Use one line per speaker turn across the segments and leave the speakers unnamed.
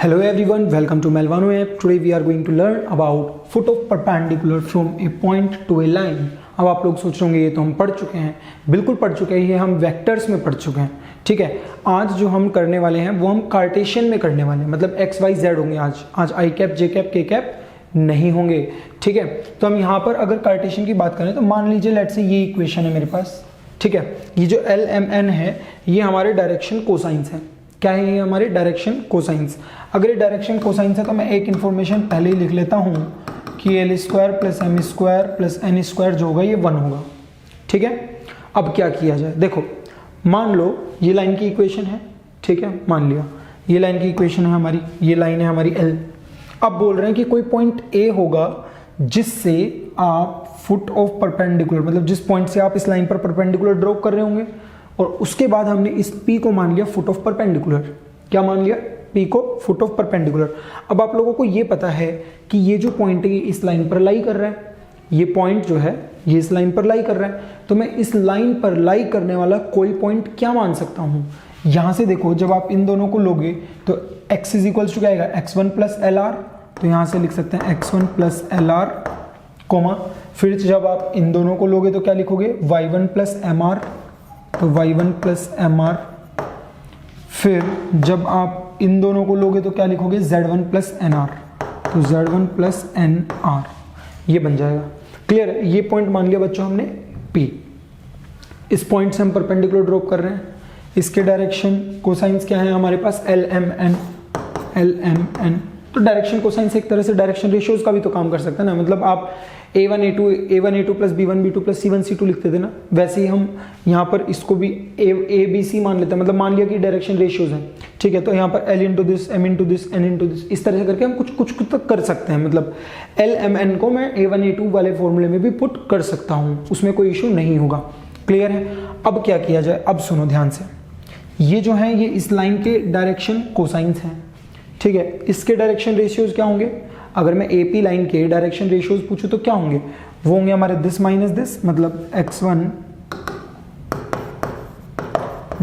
Hello everyone, welcome to Melvano app. Today we are going to learn about foot of perpendicular from a point to a line. अब आप लोग सोच रहे होंगे ये तो हम पढ़ चुके हैं, बिल्कुल पढ़ चुके हैं, ये हम वेक्टर्स में पढ़ चुके हैं। ठीक है, आज जो हम करने वाले हैं वो हम कार्टेशियन में करने वाले हैं, मतलब एक्स वाई जेड होंगे आज आई कैप जे कैप के कैप नहीं होंगे। ठीक है, तो हम यहाँ पर अगर कार्टेशियन की बात करें तो मान लीजिए लेट्स से ये इक्वेशन है मेरे पास। ठीक है, ये जो एल एम एन है ये हमारे डायरेक्शन कोसाइंस है। क्या है ये हमारे डायरेक्शन कोसाइंस। अगर ये डायरेक्शन कोसाइंस है तो मैं एक इन्फॉर्मेशन पहले ही लिख लेता हूँ कि l square plus m square plus n square जो होगा ये 1 होगा। ठीक है, अब क्या किया जाए, देखो मान लो ये लाइन की इक्वेशन है। ठीक है, मान लिया ये लाइन की इक्वेशन है हमारी, ये लाइन है हमारी एल। अब बोल रहे हैं कि कोई पॉइंट ए होगा जिससे आप फुट ऑफ परपेंडिकुलर, मतलब जिस पॉइंट से आप इस लाइन पर परपेंडिकुलर ड्रॉ कर रहे होंगे, और उसके बाद हमने इस P को मान लिया फुट ऑफ परपेंडिकुलर। क्या मान लिया? P को फुट ऑफ परपेंडिकुलर। अब आप लोगों को ये पता है कि ये जो पॉइंट है ये इस लाइन पर लाई कर रहा है, ये पॉइंट जो है ये इस लाइन पर लाई कर रहा है, तो मैं इस लाइन पर लाई करने वाला कोई पॉइंट क्या मान सकता हूं। यहां से देखो जब आप इन दोनों को लोगे तो x इज इक्वल्स टू क्या आएगा, x1 प्लस एल आर, तो यहां से लिख सकते हैं x1 plus L R coma, फिर जब आप इन दोनों को लोगे तो क्या लिखोगे, y1 प्लस एम आर, तो y1 प्लस एम आर, फिर जब आप इन दोनों को लोगे तो क्या लिखोगे, z1 प्लस एन आर, तो z1 प्लस एन आर, ये बन जाएगा। क्लियर है, ये पॉइंट मान लिया बच्चों हमने P। इस पॉइंट से हम परपेंडिकुलर ड्रॉप कर रहे हैं, इसके डायरेक्शन कोसाइंस क्या है हमारे पास, एल एम एन। तो डायरेक्शन कोसाइंस एक तरह से डायरेक्शन रेशियोज का भी तो काम कर सकता है ना, मतलब आप a1 a2 plus b1 b2 plus c1 c2 लिखते थे ना, वैसे ही हम यहाँ पर इसको भी a b c मान लेते हैं, मतलब मान लिया कि डायरेक्शन रेशियोज हैं। ठीक है, तो यहाँ पर l into this, m into this, n into this, इस तरह से करके हम कुछ तक कर सकते हैं। मतलब l m n को मैं a1 a2 वाले फॉर्मूले में भी पुट कर सकता हूँ, उसमें कोई इशू नहीं होगा। क्लियर है, अब क्या किया जाए, अब सुनो ध्यान से, ये जो है ये इस लाइन के डायरेक्शन कोसाइंस हैं। ठीक है, इसके डायरेक्शन रेशियोज क्या होंगे, अगर मैं AP लाइन के डायरेक्शन रेशियोज पूछूं तो क्या होंगे, वो होंगे हमारे दिस माइनस दिस, मतलब x1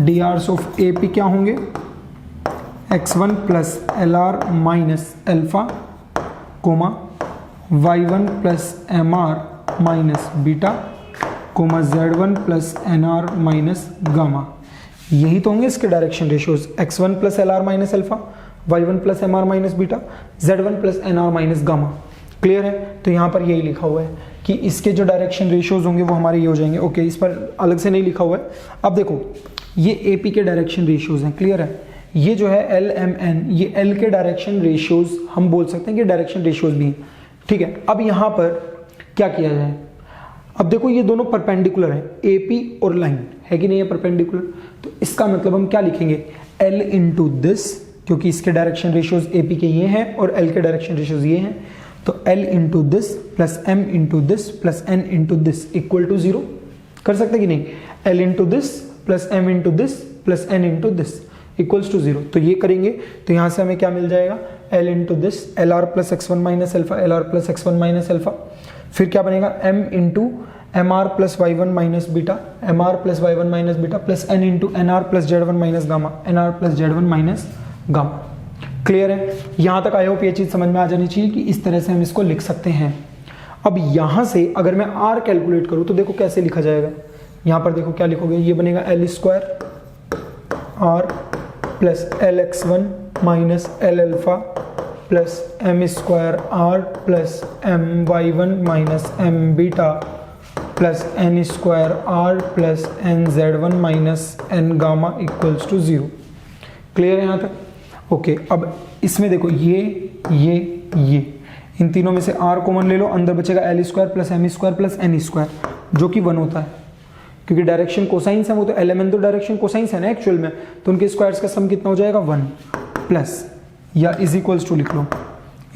drs ऑफ AP क्या होंगे, x1 plus LR minus alpha comma y1 plus MR minus beta comma z1 plus NR minus gamma. यही तो होंगे इसके direction ratios, x1 plus LR minus alpha, y1 plus m r minus beta, z1 plus n r minus gamma. Clear है, तो यहाँ पर यही लिखा हुआ है कि इसके जो डायरेक्शन रेशियोज होंगे वो हमारे ये हो जाएंगे। ओके, इस पर अलग से नहीं लिखा हुआ है। अब देखो ये AP के डायरेक्शन रेशियोज हैं। क्लियर है, ये जो है एल एम एन, ये L के डायरेक्शन रेशियोज हम बोल सकते हैं कि डायरेक्शन रेशियोज भी हैं। ठीक है, अब यहाँ पर क्या किया जाए, अब देखो ये दोनों परपेंडिकुलर है, AP और लाइन है कि नहीं है परपेंडिकुलर, तो इसका मतलब हम क्या लिखेंगे, L इंटू दिस, क्योंकि इसके डायरेक्शन रेशियोज AP के ये हैं और L के डायरेक्शन रेशियोज ये हैं, तो L into this plus M into this plus N into this equal to 0। कर सकते कि नहीं, L into this plus M into this plus N into this equals to 0। तो ये करेंगे तो यहाँ से हमें क्या मिल जाएगा, L into this LR plus x1 minus alpha, LR plus x1 minus alpha, फिर क्या बनेगा M into MR plus y1 minus beta, MR plus y1 minus beta plus N into NR plus z1 minus gamma, NR plus z1 minus gamma. Clear है, यहां तक I hope ये चीज समझ में आ जानी चाहिए कि इस तरह से हम इसको लिख सकते हैं। अब यहां से अगर मैं R कैलकुलेट करूं तो देखो कैसे लिखा जाएगा, यहां पर देखो क्या लिखोगे, ये बनेगा L square R plus LX1 minus L alpha plus M square R plus MY1 minus M beta plus N square R plus NZ1 minus N gamma equals to 0। Clear है यहाँ तक? ओके, अब इसमें देखो ये इन तीनों में से R कॉमन ले लो, अंदर बचेगा L square plus M square plus N square जो कि 1 होता है, क्योंकि डायरेक्शन कोसाइंस है वो, तो LMN तो डायरेक्शन कोसाइंस है ना एक्चुअल में, तो उनके स्क्वायर्स का सम कितना हो जाएगा 1 प्लस या इज इक्वल्स टू लिख लो,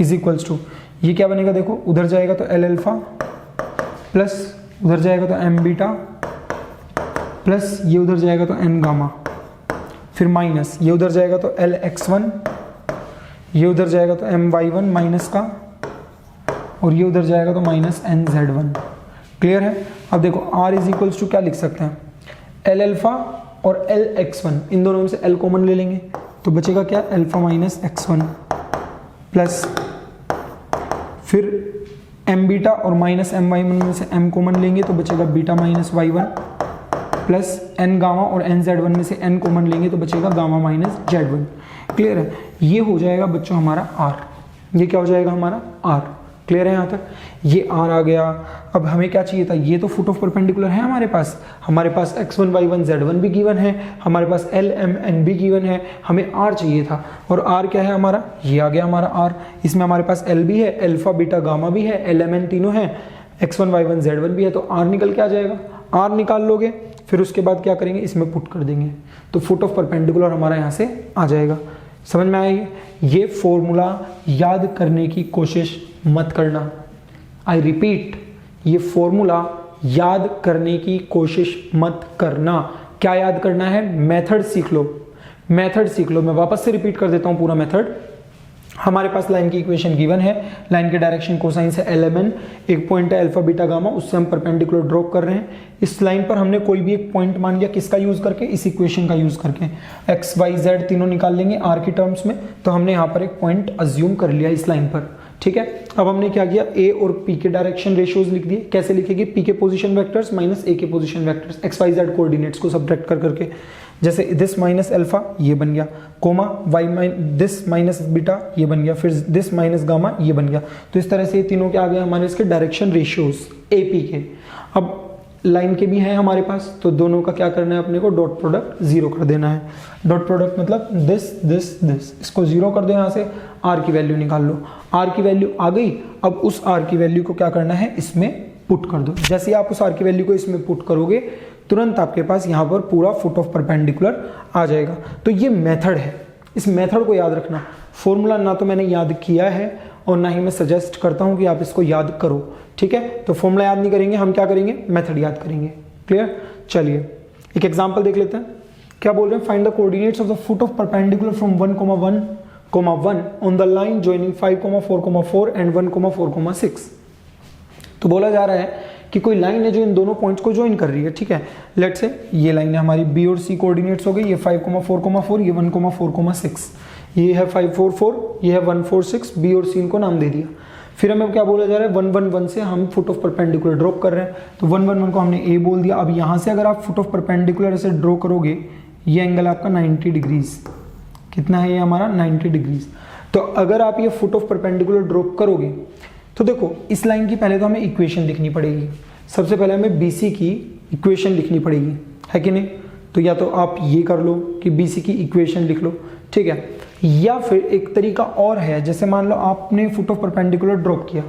इज इक्वल्स टू ये क्या बनेगा, देखो उधर जाएगा तो L अल्फा प्लस उधर जाएगा तो M बीटा प्लस ये उधर जाएगा तो N गामा, फिर माइनस ये उधर जाएगा तो LX1, ये उधर जाएगा तो MY1 माइनस का, और ये उधर जाएगा तो माइनस NZ1। क्लियर है, अब देखो R इज इक्वल्स टू क्या लिख सकते हैं, L अल्फा और LX1, इन दोनों में से L कॉमन ले लेंगे तो बचेगा क्या, अल्फा माइनस x1 प्लस फिर एम बीटा और माइनस एम वाई वन में से एम कॉमन लेंगे तो बचेगा beta minus y one plus n gamma और एन जेड वन में से एन कॉमन लेंगे तो बचेगा gamma minus z one. Clear है? ये हो जाएगा बच्चों हमारा आर। ये क्या हो जाएगा हमारा आर। क्लियर है यहाँ तक? ये आर आ गया। अब हमें क्या चाहिए था? ये तो फुट ऑफ परपेंडिकुलर है हमारे पास x1 y1 z1 भी गिवन है, हमारे पास l m n भी गिवन है, हमें r चाहिए था। और r क्या है हमारा? ये आ गया हमारा r। इसमें हमारे पास l भी है, अल्फा बीटा गामा भी है, l m n तीनों है, x1 y1 z1 भी है, तो r निकल के आ जाएगा। r निकाल लोगे फिर उसके बाद क्या करेंगे? इसमें पुट कर देंगे तो फुट ऑफ परपेंडिकुलर हमारा यहाँ से आ जाएगा। समझ में आएगी? ये फॉर्मूला याद करने की कोशिश मत करना। आई रिपीट, ये फॉर्मूला याद करने की कोशिश मत करना। क्या याद करना है? मेथड सीख लो, मेथड सीख लो। मैं वापस से रिपीट कर देता हूं पूरा मेथड। हमारे पास लाइन की इक्वेशन गिवन है, लाइन के डायरेक्शन कोसाइन से LMN, एक पॉइंट है अल्फा बीटा गामा, उससे हम परपेंडिकुलर ड्रॉ कर रहे हैं। इस लाइन पर हमने कोई भी एक पॉइंट मान लिया, किसका यूज करके? इस इक्वेशन का यूज करके। x y z तीनों निकाल लेंगे r की टर्म्स में, तो हमने यहाँ पर एक पॉइंट अज्यूम कर लिया इस लाइन पर। ठीक है, अब हमने क्या किया? a और p के डायरेक्शन रेशियोज लिख दिए। कैसे लिखेंगे? p के पोजीशन वेक्टर्स माइनस a के position vectors, x y z coordinates को सब्ट्रैक्ट कर करके। जैसे दिस माइनस अल्फा ये बन गया, कोमा दिस माइनस बीटा ये बन गया, फिर दिस माइनस गामा ये बन गया। तो इस तरह से ये तीनों क्या आ गए हमारे इसके डायरेक्शन रेशियोज AP के। अब लाइन के भी हैं हमारे पास, तो दोनों का क्या करना है अपने को? डॉट प्रोडक्ट जीरो कर देना है। डॉट प्रोडक्ट मतलब दिस दिस दिस, इसको जीरो कर दो। यहाँ से r की वैल्यू निकाल लो। r की वैल्यू आ गई। अब उस r की वैल्यू को क्या करना है? इसमें पुट कर दो। जैसे ही आप उस r की वैल्यू को इसमें पुट करोगे तुरंत आपके पास यहाँ पर पूरा फुट ऑफ परपेंडिकुलर आ जाएगा। तो ये मेथड है, इस मेथड को याद रखना। फॉर्मूला ना तो मैंने याद किया है और ना ही मैं सजेस्ट करता हूँ कि आप इसको याद करो। ठीक है, तो फॉर्मूला याद नहीं करेंगे, हम क्या करेंगे? मेथड याद करेंगे। क्लियर? चलिए एक एग्जांपल देख लेते हैं। क्या बोल रहे हैं? Find the coordinates of the foot of perpendicular from 1,1,1 on the line joining 5,4,4 and 1,4,6। तो बोला जा रहा है कि कोई लाइन है जो इन दोनों पॉइंट्स को ज्वाइन कर रही है। ठीक है, लेट्स से ये लाइन है हमारी, बी और सी कोऑर्डिनेट्स हो गई। ये 5,4,4, ये 1,4,6, ये है 5,4,4, ये है 1,4,6, बी और सी इनको नाम दे दिया। फिर हमें क्या बोला जा रहा है? 1,1,1 से हम फुट ऑफ परपेंडिकुलर ड्रॉप कर रहे हैं, तो 1,1,1 को हमने ए बोल दिया। अब यहाँ से अगर आप फुट ऑफ परपेंडिकुलर ऐसे ड्रॉ करोगे, ये एंगल आपका 90 डिग्रीज। कितना है ये हमारा? 90 डिग्रीज। तो अगर आप ये फुट ऑफ परपेंडिकुलर ड्रॉप करोगे तो देखो इस लाइन की पहले तो हमें इक्वेशन लिखनी पड़ेगी। सबसे पहले हमें BC की इक्वेशन लिखनी पड़ेगी, है कि नहीं? तो या तो आप ये कर लो कि BC की इक्वेशन लिख लो, ठीक है। या फिर एक तरीका और है, जैसे मान लो आपने फुट ऑफ परपेंडिकुलर ड्रॉप किया,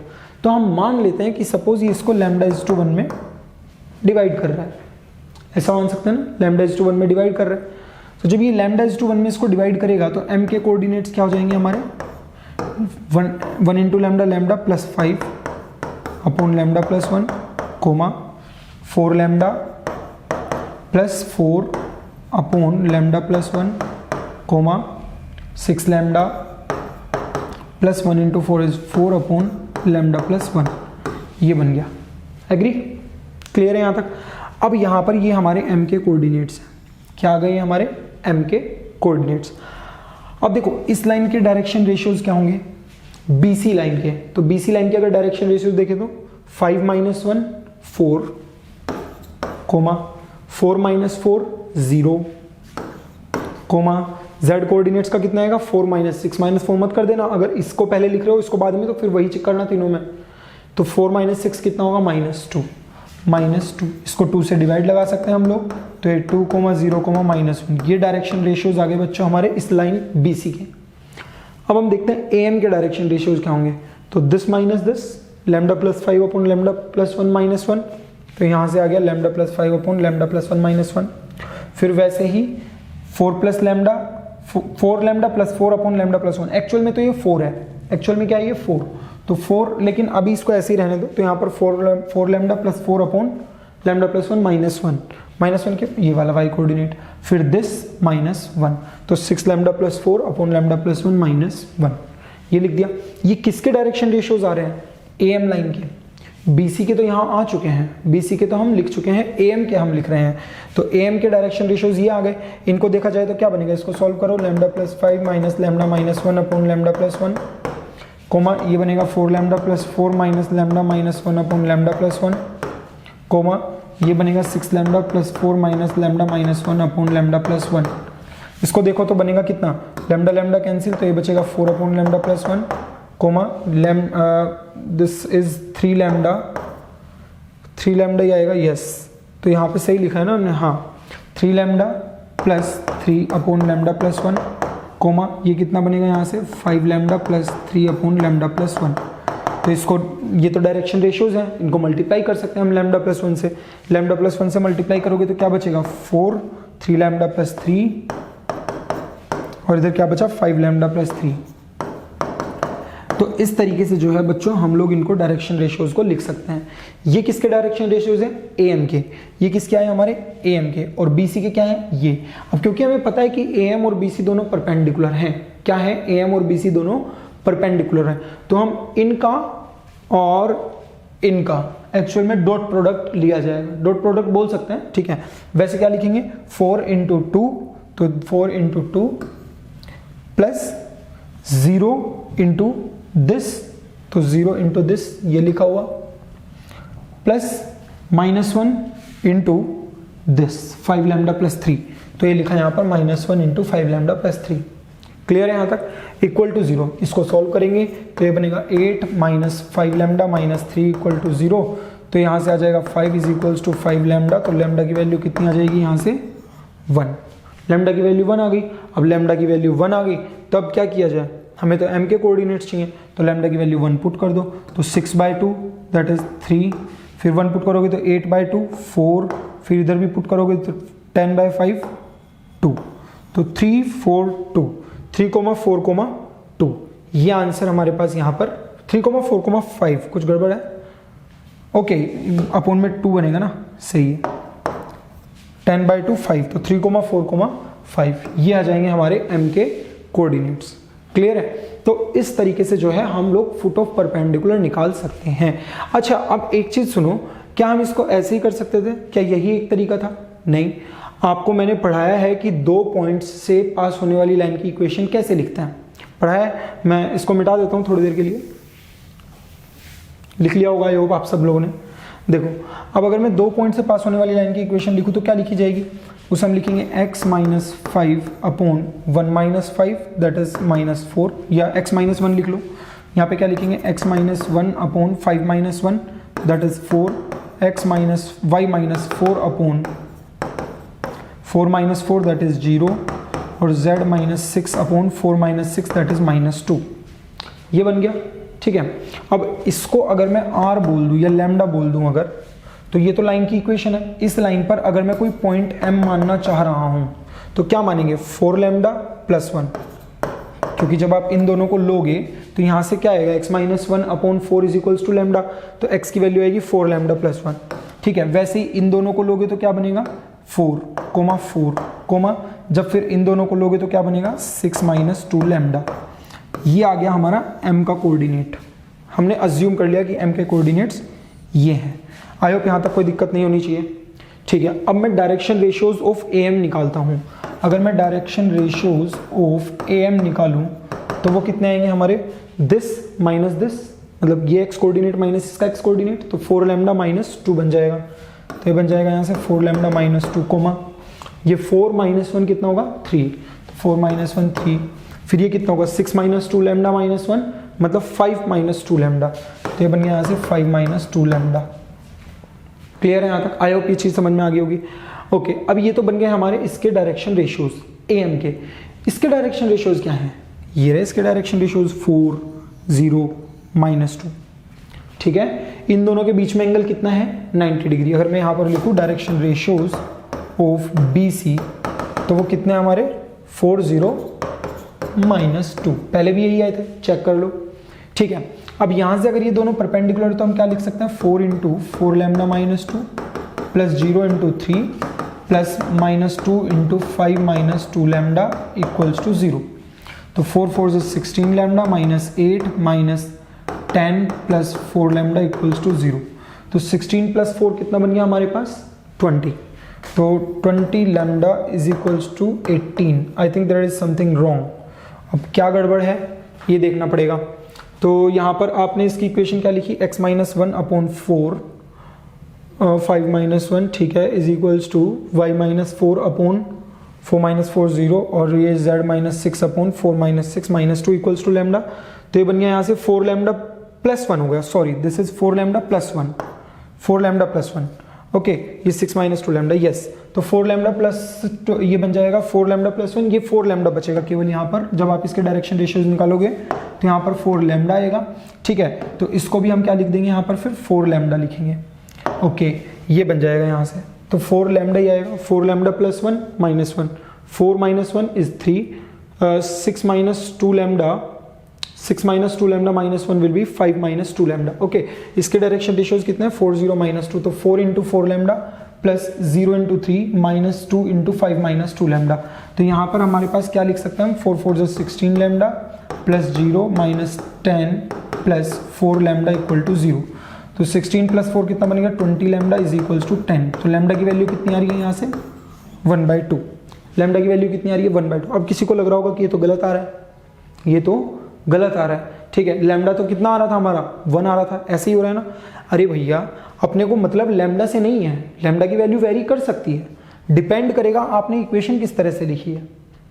तो हम मान लेते हैं कि सपोज ये इसको λ/1 में डिवाइड कर रहा है, ऐसा मान सकते हैं ना, λ/1 में डिवाइड कर रहा है। तो जब ये λ/1 में इसको डिवाइड करेगा तो m के कोऑर्डिनेट्स क्या हो जाएंगे हमारे? 1 into lambda plus 5 upon λ+1 comma 4 lambda plus 4 upon λ+1 comma 6 lambda plus 1 into 4 is 4 upon λ+1। ये बन गया। एग्री? क्लियर है यहाँ तक? अब यहाँ पर ये हमारे m के कोऑर्डिनेट्स हैं। क्या आ गए हमारे? m के कोऑर्डिनेट्स। अब देखो इस लाइन के डायरेक्शन रेशियोज क्या होंगे? BC लाइन के, तो BC लाइन के अगर डायरेक्शन रेशियोज देखें तो 5 - 1 4 कोमा 4 - 4 0 कोमा z कोऑर्डिनेट्स का कितना आएगा? 4 - 6 -4 मत कर देना, अगर इसको पहले लिख रहे हो इसको बाद में तो फिर वही चेक करना तीनों में। तो 4 - 6 कितना होगा? -2 इसको 2 से डिवाइड लगा सकते हैं हम लोग, तो ये 2, 0, -1। ये डायरेक्शन रेशियोज आ गए बच्चों हमारे इस लाइन BC के। अब हम देखते हैं AM के डायरेक्शन रेशियोज क्या होंगे। तो दिस माइनस दिस λ+5 अपॉन λ+1 -1, तो यहाँ से आ गया λ+5 अपॉन λ+1 -1। फिर वैसे ही 4 लैम्डा प्लस 4 अपॉन λ+1। एक्चुअल में तो ये 4 है, एक्चुअल में क्या है ये 4, तो 4, लेकिन अभी इसको ऐसे ही रहने दो। तो यहाँ पर 4 लैम्डा प्लस 4 अपॉन λ+1 -1 के ये वाला y कोऑर्डिनेट, फिर दिस -1, तो 6 लैम्डा प्लस 4 अपॉन λ+1 -1 ये लिख दिया। ये किसके डायरेक्शन रेशियोज आ रहे हैं? AM लाइन के। BC के तो यहाँ आ चुके हैं, BC के तो हम लिख चुके हैं, AM के हम लिख रहे हैं। तो AM के डायरेक्शन रेशियोज ये आ गए। इनको देखा जाए तो क्या बनेगा? इसको सॉल्व करो, λ+5 - λ -1 अपॉन λ+1, कोमा ये बनेगा 4 lambda plus 4 minus lambda minus 1 upon lambda plus 1, comma ये बनेगा 6 lambda plus 4 minus lambda minus 1 upon lambda plus 1। इसको देखो तो बनेगा कितना, लैम्डा लैम्डा कैंसिल, तो ये बचेगा 4 upon lambda plus 1, comma this is 3 lambda, 3 lambda ही आएगा, यस, तो यहाँ पे सही लिखा है ना हमने, हाँ 3 lambda plus 3 upon lambda plus 1, comma ये कितना बनेगा यहाँ से 5 lambda plus 3 upon lambda plus 1। तो इसको, ये तो डायरेक्शन रेशियोज हैं, इनको मल्टीप्लाई कर सकते हैं हम लैम्डा प्लस 1 से, लैम्डा प्लस 1 से मल्टीप्लाई करोगे तो क्या बचेगा 4, 3 लैम्डा प्लस 3 और इधर क्या बचा 5 लैम्डा प्लस 3। तो इस तरीके से जो है बच्चों हम लोग इनको डायरेक्शन रेशियोज को लिख सकते हैं। ये किसके डायरेक्शन रेशियोज हैं, AM के, ये किसके आए हमारे AM के, और BC के क्या है ये। अब क्योंकि हमें पता है कि AM और BC दोनों परपेंडिकुलर हैं, क्या है AM और BC दोनों परपेंडिकुलर हैं, तो हम इनका और इनका एक्चुअल में डॉट प्रोडक्ट लिया जाएगा, डॉट प्रोडक्ट बोल सकते हैं, ठीक है। वैसे क्या लिखेंगे 4 इंटू 2, तो 4 इंटू 2 प्लस 0 इंटू दिस, तो 0 इंटू दिस ये लिखा हुआ, plus -1 into this 5 lambda plus 3, तो ये लिखा यहाँ पर -1 इंटू 5 लैम्डा प्लस 3। क्लियर है यहाँ तक, इक्वल टू 0। इसको सॉल्व करेंगे तो ये बनेगा 8 minus 5 lambda minus 3 equal to 0, तो यहाँ से आ जाएगा 5 इज इक्वल्स टू 5 लैम्डा, तो लैम्डा की वैल्यू कितनी आ जाएगी यहाँ से 1, लैम्डा की वैल्यू 1 आ गई। अब लैम्डा की वैल्यू 1 आ गई तो अब क्या किया जाए, हमें तो m के कोऑर्डिनेट्स चाहिए, तो लैम्डा की वैल्यू 1 पुट कर दो, तो 6/2 दैट इज 3, फिर 1 पुट करोगे तो 8/2 4, फिर इधर भी पुट करोगे तो 10/5 2, तो 3 4 2, 3,4,2 ये आंसर हमारे पास यहाँ पर 3,4,5, कुछ गड़बड़ है, ओके अपोन में 2 बनेगा ना, सही है, 10/2 5, तो 3,4,5 ये आ जाएंगे हमारे m के कोऑर्डिनेट्स। क्लियर है, तो इस तरीके से जो है हम लोग फुट ऑफ परपेंडिकुलर निकाल सकते हैं। अच्छा अब एक चीज सुनो, क्या हम इसको ऐसे ही कर सकते थे, क्या यही एक तरीका था, नहीं, आपको मैंने पढ़ाया है कि 2 पॉइंट्स से पास होने वाली लाइन की इक्वेशन कैसे लिखते हैं, पढ़ाया है, मैं इसको मिटा देता हूं थोड़ी देर के लिए, लिख लिया होगा आई होप आप सब लोगों ने। देखो अब अगर मैं 2 पॉइंट से पास होने वाली लाइन की इक्वेशन लिखूं तो क्या लिखी जाएगी, उसे हम लिखेंगे x minus 5 upon 1 minus 5 that is -4, या x माइनस 1 लिख लो, यहाँ पे क्या लिखेंगे x minus 1 upon 5 minus 1 that is 4, x minus y minus 4 upon 4 minus 4 that is 0, और z minus 6 upon 4 minus 6 that is -2, ये बन गया, ठीक है। अब इसको अगर मैं r बोल दूं या लैम्डा बोल दूं अगर, तो ये तो लाइन की इक्वेशन है, इस लाइन पर अगर मैं कोई पॉइंट m मानना चाह रहा हूं तो क्या मानेंगे 4 लैम्डा प्लस 1, क्योंकि जब आप इन दोनों को लोगे तो यहां से क्या आएगा x minus 1 upon 4 is equals to lambda, तो x की वैल्यू आएगी 4 लैम्डा प्लस 1, ठीक है। वैसे ही इन दोनों को लोगे तो क्या बनेगा 4,4, कोमा जब फिर इन दोनों को लोगे तो क्या बनेगा 6 माइनस 2 लैम्डा, ये आ गया हमारा m का कोऑर्डिनेट, हमने अज्यूम कर लिया कि m के कोऑर्डिनेट्स ये हैं। आई होप यहाँ तक कोई दिक्कत नहीं होनी चाहिए, ठीक है। अब मैं डायरेक्शन रेशियोज ऑफ AM निकालता हूँ, अगर मैं डायरेक्शन रेशियोज ऑफ AM निकालूँ तो वो कितने आएंगे हमारे, दिस माइनस दिस, मतलब ये x कोऑर्डिनेट माइनस इसका x कोऑर्डिनेट, तो 4 लैम्डा माइनस 2 बन जाएगा, तो ये बन जाएगा यहाँ से 4 लैम्डा माइनस 2, कोमा ये 4 माइनस 1 कितना होगा 3, तो 4 माइनस 1 3, फिर ये कितना होगा 6 माइनस 2 लैम्डा माइनस 1 मतलब 5 माइनस 2 लैम्डा, तो ये बन गया यहाँ से 5 माइनस 2 लैम्डा। क्लियर है यहाँ तक, आई होप ये चीज समझ में आ गई होगी। ओके अब ये तो बन गए हमारे इसके डायरेक्शन रेशियोज AM के, इसके डायरेक्शन रेशियोज क्या हैं, ये रहे इसके डायरेक्शन रेशियोज 4 0 -2, ठीक है। इन दोनों के बीच में एंगल कितना है 90 डिग्री, अगर मैं यहाँ पर लिखूँ डायरेक्शन रेशियोज ऑफ BC तो वो कितने हमारे 4 0 -2, पहले भी यही आए थे, चेक कर लो, ठीक है। अब यहाँ से अगर ये दोनों परपेंडिकुलर है तो हम क्या लिख सकते हैं 4 into 4 lambda minus 2 plus 0 into 3 plus -2 into 5 minus 2 lambda equals to 0, तो 4 4 is 16 lambda minus 8 minus 10 plus 4 lambda equals to 0, तो 16 प्लस 4 कितना बन गया हमारे पास 20, तो 20 lambda is equals to 18। I think there is something wrong, अब क्या गड़बड़ है ये देखना पड़ेगा, तो यहाँ पर आपने इसकी इक्वेशन क्या लिखी, x माइनस 1 अपॉन 4 5 माइनस 1, ठीक है, is equals to y minus 4 upon 4 minus 4 0, और ये z minus 6 upon 4 minus 6 minus 2 equals to lambda. तो ये बन गया यहाँ से 4 लैम्डा प्लस 1 हो गया, sorry this is 4 lambda plus 1, 4 lambda plus 1, okay, ये 6 माइनस 2 लैम्डा, यस। तो 4 लैम्डा प्लस ये बन जाएगा 4 लैम्डा प्लस 1, ये 4 लैम्डा बचेगा केवल यहाँ पर, जब आप इसके डायरेक्शन रेशियोज निकालोगे तो यहाँ पर 4 लैम्डा आएगा, ठीक है। तो इसको भी हम क्या लिख देंगे यहाँ पर, फिर 4 लैम्डा लिखेंगे, ओके, ये बन जाएगा यहाँ से। तो 4 लैम्डा ही आएगा, 4 lambda plus 1 minus 1, 4 minus 1 is 3, 6 minus 2 lambda, 6 minus 2 lambda minus 1 will be 5 minus 2 lambda, okay. इसके डायरेक्शन रेशियोज कितने हैं, 4 0 माइनस 2, तो 4 into 4 lambda plus 0 into 3 minus 2 into 5 minus 2 lambda. तो यहाँ पर हमारे पास क्या लिख सकते हैं हम, 4 4 16 lambda plus 0 minus 10 plus 4 lambda equal to 0। तो 16 प्लस 4 कितना बनेगा, 20 लैम्डा इज इक्वल्स टू 10। तो लैम्डा की वैल्यू कितनी आ रही है यहाँ से, 1/2। लैम्डा की वैल्यू कितनी आ रही है, 1/2। अब किसी को लग रहा होगा कि ये तो गलत आ रहा है, ये तो गलत आ रहा है, ठीक है। लैम्डा तो कितना आ रहा था हमारा, 1 आ रहा था, ऐसे ही हो रहा है ना। अरे भैया अपने को मतलब लैम्डा से नहीं है, लैम्डा की वैल्यू वेरी कर सकती है, डिपेंड करेगा आपने इक्वेशन किस तरह से लिखी है,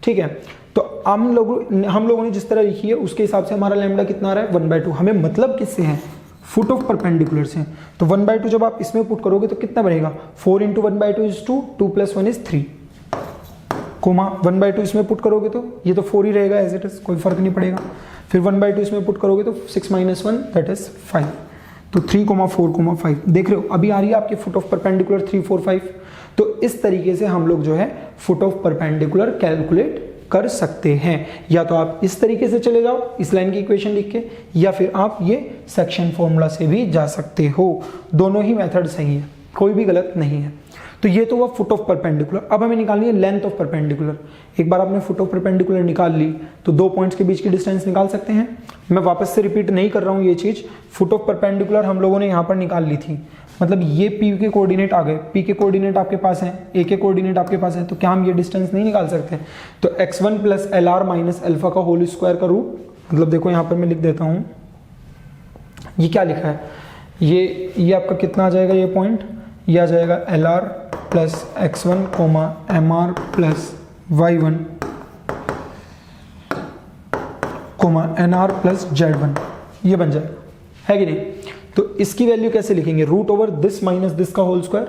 ठीक है। तो हम लोगों ने जिस तरह लिखी है उसके हिसाब से हमारा लैम्डा कितना आ रहा है, 1/2। हमें मतलब किससे है, फुट ऑफ परपेंडिकुलर से। तो 1/2 जब आप इसमें पुट करोगे तो कितना बनेगा, 4 into 1/2 is 2, 2 plus 1 is 3, comma 1/2 इसमें पुट करोगे तो ये तो 4 ही रहेगा एज इट इज, कोई फर्क नहीं पड़ेगा। फिर 1/2 इसमें पुट करोगे तो 6 माइनस 1 दैट इज 5। तो 3, 4, 5 देख रहे हो, अभी आ रही है आपकी फुट ऑफ परपेंडिकुलर 3, 4, 5। तो इस तरीके से हम लोग जो है फुट ऑफ परपेंडिकुलर कैलकुलेट कर सकते हैं। या तो आप इस तरीके से चले जाओ इस लाइन की इक्वेशन लिख के, या फिर आप ये सेक्शन फॉर्मूला से भी जा सकते हो। दोनों ही मेथड सही है, कोई भी गलत नहीं है। तो ये तो हुआ फुट ऑफ परपेंडिकुलर। अब हमें निकालनी है लेंथ ऑफ परपेंडिकुलर। एक बार आपने फुट ऑफ परपेंडिकुलर निकाल ली तो 2 पॉइंट्स के बीच की डिस्टेंस निकाल सकते हैं। मैं वापस से रिपीट नहीं कर रहा हूँ ये चीज, फुट ऑफ परपेंडिकुलर हम लोगों ने यहाँ पर निकाल ली थी, मतलब ये P के कोऑर्डिनेट आ गए, P के कोऑर्डिनेट आपके पास हैं, A के कोऑर्डिनेट आपके पास है, तो क्या हम ये डिस्टेंस नहीं निकाल सकते? तो x1 plus LR minus alpha का होल स्क्वायर का रूट, मतलब देखो यहाँ पर मैं लिख देता हूँ, ये क्या लिखा है, ये आपका कितना आ जाएगा, ये पॉइंट ये आ जाएगा LR plus x1 comma MR plus y1 comma NR plus Z1, ये बन जाएगा, है कि नहीं? तो इसकी वैल्यू कैसे लिखेंगे, root over this minus this का whole square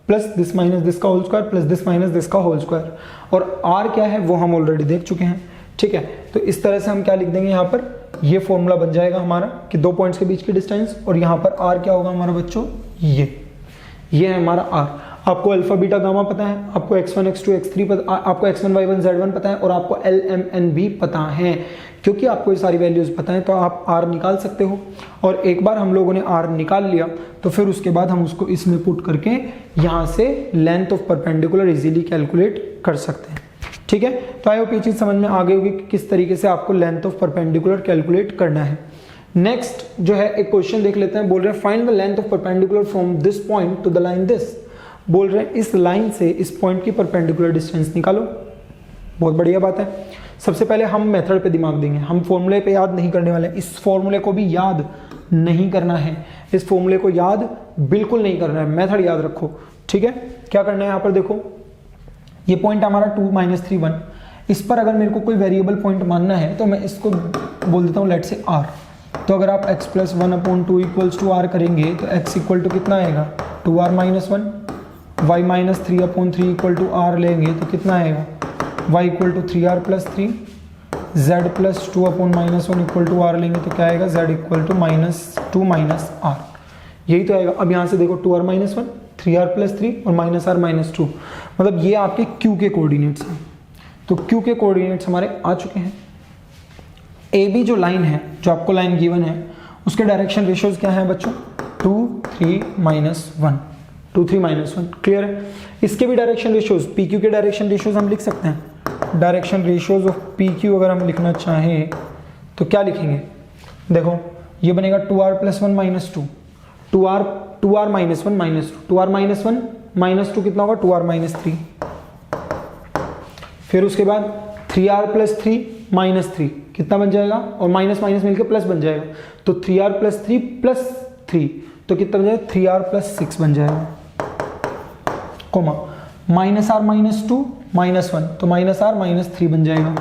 plus this minus this का whole square plus this minus this का होल स्क्वायर। और r क्या है वो हम ऑलरेडी देख चुके हैं, ठीक है। तो इस तरह से हम क्या लिख देंगे यहाँ पर, ये फॉर्मूला बन जाएगा हमारा कि 2 पॉइंट्स के बीच की डिस्टेंस, और यहाँ पर r क्या होगा हमारा बच्चों, ये है हमारा r। आपको अल्फा बीटा गामा पता है, आपको x1 x2 x3 पता, आपको x1 y1 z1 पता है, और आपको l m n भी पता है। क्योंकि आपको ये सारी वैल्यूज पता है तो आप r निकाल सकते हो। और एक बार हम लोगों ने r निकाल लिया तो फिर उसके बाद हम उसको इसमें पुट करके यहाँ से length of perpendicular easily calculate कर सकते हैं, ठीक है। तो आई होप ये चीज समझ में आ गई होगी कि किस तरीके से आपको लेंथ ऑफ परपेंडिकुलर कैलकुलेट करना है। नेक्स्ट जो है एक क्वेश्चन देख लेते हैं, बोल रहे हैं find the length of perpendicular from this point two the line this. बोल रहे हैं इस लाइन से इस पॉइंट की परपेंडिकुलर डिस्टेंस निकालो। बहुत बढ़िया बात है। सबसे पहले हम मेथड पे दिमाग देंगे, हम फॉर्मूले पे याद नहीं करने वाले, इस फॉर्मूले को भी याद नहीं करना है, इस फॉर्मूले को याद बिल्कुल नहीं करना है, मेथड याद रखो, ठीक है। क्या करना है यहाँ पर देखो, ये पॉइंट हमारा 2 - 3 1, इस पर अगर मेरे को कोई वेरिएबल पॉइंट मानना है तो मैं इसको बोल देता हूँ लेट से r। तो अगर आप x + 1/2 इक्वल्स टू r करेंगे तो x इक्वल टू कितना आएगा, 2r - 1, y - 3/3 equal to r लेंगे तो कितना आएगा, y equal to 3r + 3, z + 2/-1 equal to r लेंगे तो क्या आएगा, z इक्वल टू -2 - r, यही तो आएगा। अब यहाँ से देखो 2r - 1, 3r + 3 और -r - 2, मतलब ये आपके q के कोऑर्डिनेट्स हैं। तो q के कोऑर्डिनेट्स हमारे आ चुके हैं। AB जो लाइन है, जो आपको लाइन गिवन है, उसके डायरेक्शन रेशियोज क्या है बच्चों, 2 3 -1, 2 3 -1, क्लियर है। इसके भी डायरेक्शन रेशियोज, PQ के डायरेक्शन रेशियोज हम लिख सकते हैं। डायरेक्शन रेशियोज ऑफ PQ अगर हम लिखना चाहें तो क्या लिखेंगे, देखो ये बनेगा 2r + 1 - 2, 2r - 1 - 2, 2r - 1 - 2 कितना होगा, 2r - 3। फिर उसके बाद 3r + 3 -3 कितना बन जाएगा, और माइनस माइनस मिलकर प्लस बन जाएगा, तो 3r + 3 + 3 तो कितना बन जाएगा, 3r + 6 बन जाएगा, कोमा -r - 2 -1 तो -r - 3 बन जाएगा।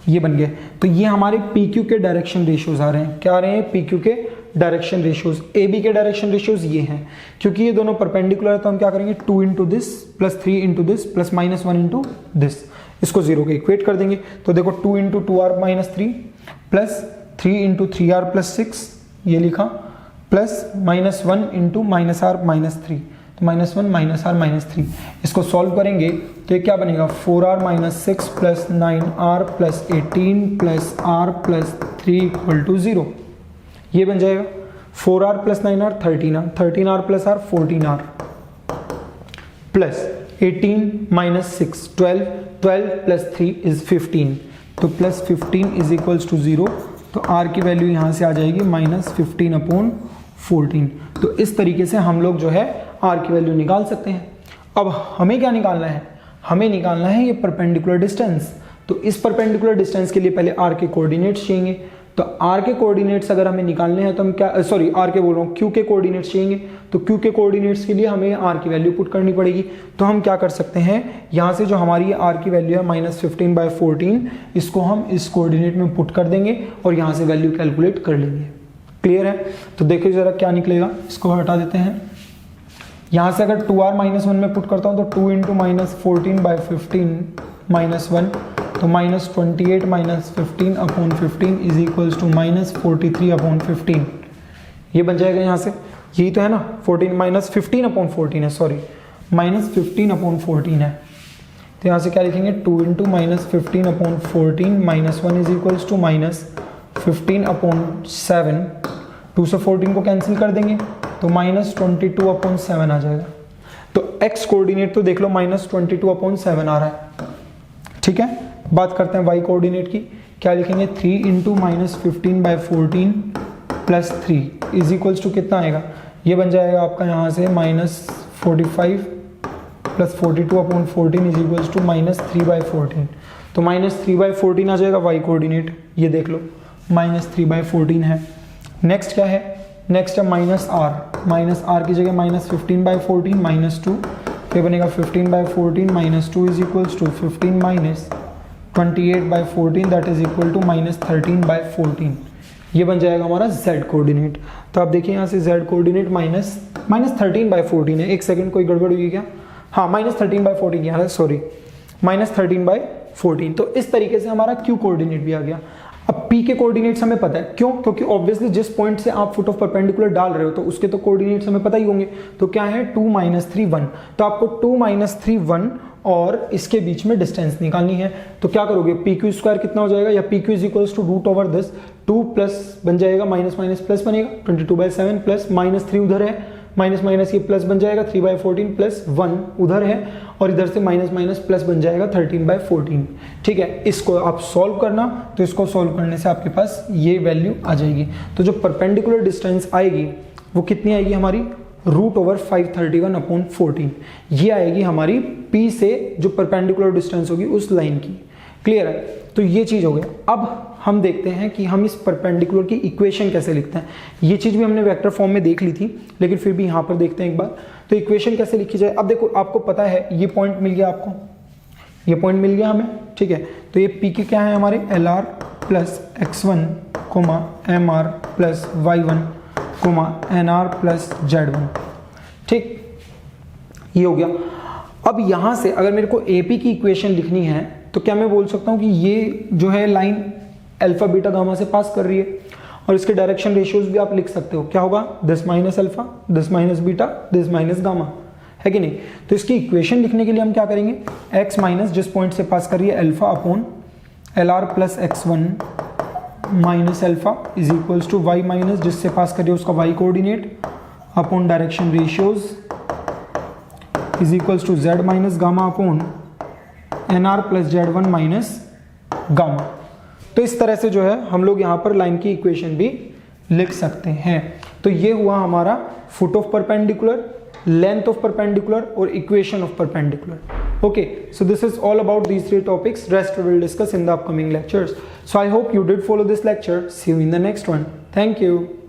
ये बन गए। तो ये हमारे PQ के डायरेक्शन रेशियोज आ रहे हैं। क्या आ रहे हैं, PQ के डायरेक्शन रेशियोज। AB के डायरेक्शन रेशियोज ये हैं, क्योंकि ये दोनों परपेंडिकुलर है तो हम क्या करेंगे, 2 × दिस + 3 × दिस + -1 × दिस, इसको 0 के इक्वेट कर देंगे। तो देखो 2 × 2r - 3 प्लस 3 × 3r + 6 ये लिखा, प्लस -1 × -r - 3 तो -1 - r - 3, इसको सॉल्व करेंगे तो ये क्या बनेगा, 4r - 6 + 9r + 18 + r + 3 = 0। ये बन जाएगा 4r + 9r 13r, 13r + r 14r plus 18 - 6 12, 12 + 3 = 15, तो प्लस 15 = 0। तो r की वैल्यू यहाँ से आ जाएगी -15/14। तो इस तरीके से हम लोग जो है r की वैल्यू निकाल सकते हैं। अब हमें क्या निकालना है, हमें निकालना है ये परपेंडिकुलर डिस्टेंस। तो इस परपेंडिकुलर डिस्टेंस के लिए पहले r के कोऑर्डिनेट्स चाहिए। तो r के कोऑर्डिनेट्स अगर हमें निकालने हैं तो हम क्या, सॉरी r के बोल रहा हूँ, q के कोऑर्डिनेट्स चाहिए। तो q के कोऑर्डिनेट्स के लिए हमें r की वैल्यू पुट करनी पड़ेगी। तो हम क्या कर सकते हैं, यहाँ से जो हमारी r की वैल्यू है -15/14, इसको हम इस कोऑर्डिनेट में पुट कर देंगे और यहाँ से वैल्यू कैलकुलेट कर लेंगे। क्लियर है। तो देखिए जरा क्या निकलेगा, इसको हटा देते हैं। यहाँ से अगर 2r - 1 में पुट करता हूँ तो 2 × -14/15 -1 तो -28 - 15/15 = -43/15। ये बन जाएगा यहाँ से, यही तो है ना, 15/14 है, सॉरी -15/14 है। तो यहाँ से क्या लिखेंगे, 2 × -15/14 -1 = -15/7। 2 से 14 को कैंसिल कर देंगे तो -22/7 आ जाएगा। तो x कोऑर्डिनेट तो देख लो -22/7 आ रहा है। ठीक है, बात करते हैं y कोऑर्डिनेट की। क्या लिखेंगे, 3 × -15/14 + 3 = कितना आएगा, ये बन जाएगा आपका यहाँ से -45 + 42/14 = -3/14। तो -3/14 आ जाएगा y कोऑर्डिनेट, ये देख लो -3/14 है। नेक्स्ट क्या है, नेक्स्ट है -r की जगह -15/14 -2, ये बनेगा 15/14 -2 = 15 - 28/14 दैट इज इक्वल टू -13/14। ये बन जाएगा हमारा z कोऑर्डिनेट। तो आप देखिए यहाँ से z कोऑर्डिनेट -13/14 है। एक सेकंड, कोई गड़बड़ हुई क्या, हाँ -13/14 यहाँ है, सॉरी -13/14। तो इस तरीके से हमारा q कोऑर्डिनेट भी आ गया। अब p के कोऑर्डिनेट्स हमें पता है, क्यों, क्योंकि ऑब्वियसली जिस पॉइंट से आप फुट ऑफ परपेंडिकुलर डाल रहे हो तो उसके तो कोऑर्डिनेट्स हमें पता ही होंगे। तो क्या है, 2 - 3 1, तो आपको 2 - 3 1 और इसके बीच में डिस्टेंस निकालनी है। तो क्या करोगे, PQ² कितना हो जाएगा, या PQ = √/this 2 प्लस बन जाएगा, माइनस माइनस प्लस बनेगा 22/7 प्लस -3 उधर है, माइनस माइनस ये प्लस बन जाएगा 3/14 प्लस 1 उधर है, और इधर से माइनस माइनस प्लस बन जाएगा 13/14। ठीक है, इसको आप सॉल्व करना, तो इसको सॉल्व करने से आपके पास ये वैल्यू आ जाएगी। तो जो परपेंडिकुलर डिस्टेंस आएगी वो कितनी आएगी हमारी, √531/14। ये आएगी हमारी P से जो परपेंडिकुलर डिस्टेंस होगी उस लाइन की। क्लियर है, तो ये चीज हो गया। अब हम देखते हैं कि हम इस परपेंडिकुलर की इक्वेशन कैसे लिखते हैं। ये चीज भी हमने वेक्टर फॉर्म में देख ली थी, लेकिन फिर भी यहाँ पर देखते हैं एक बार। तो इक्वेशन कैसे लिखी जाए, अब देखो आपको पता है ये पॉइंट मिल गया, आपको ये पॉइंट मिल गया हमें। ठीक है, तो ये P के क्या है हमारे, LR plus x1, MR plus y1, NR plus z1। ठीक, ये हो गया। अब यहां से अगर मेरे को AP की इक्वेशन लिखनी है तो क्या मैं बोल सकता हूं कि ये जो है लाइन अल्फा बीटा गामा से पास कर रही है, और इसके डायरेक्शन रेशियोज भी आप लिख सकते हो। क्या होगा, this minus alpha, this minus beta, this minus gamma, है कि नहीं। तो इसकी इक्वेशन लिखने के लिए हम क्या करेंगे, x माइनस जिस पॉइंट से पास कर रही है alpha upon LR plus x1 minus alpha is equals to y minus जिससे पास कर रही है उसका y coordinate upon direction ratios is equals to z minus gamma upon NR plus Z1 minus gamma. तो इस तरह से जो है हम लोग यहाँ पर लाइन की इक्वेशन भी लिख सकते हैं। तो ये हुआ हमारा foot of perpendicular, length of perpendicular और equation of perpendicular. Okay, so this is all about these 3 topics. Rest we will discuss in the upcoming lectures. So I hope you did follow this lecture. See you in the next one. Thank you.